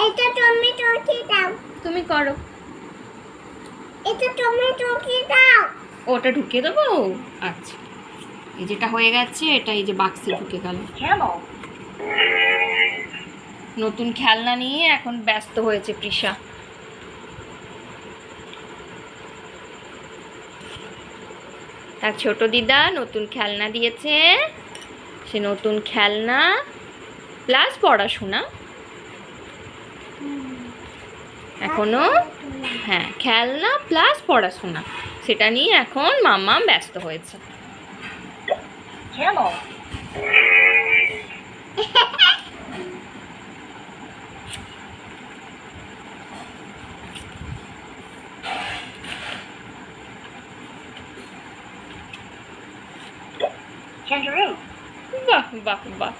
এটা তুমি টুকি দাও। তুমি করো। এটা তুমি টুকি দাও। ওটা ঢুকিয়ে দেবো। আচ্ছা, এই যেটা হয়ে গেছে এটা এই যে বাক্সে ঢুকে গেল। নতুন খেলনা নিয়ে এখন ব্যস্ত হয়েছে তৃষা। তার ছোট দিদা নতুন খেলনা দিয়েছে, সে নতুন খেলনা প্লাস পড়াশোনা এখনো। হ্যাঁ, খেলনা প্লাস পড়াশোনা, সেটা নিয়ে এখন মাম্মা ব্যস্ত হয়েছে। বাহ বাহ বাহ।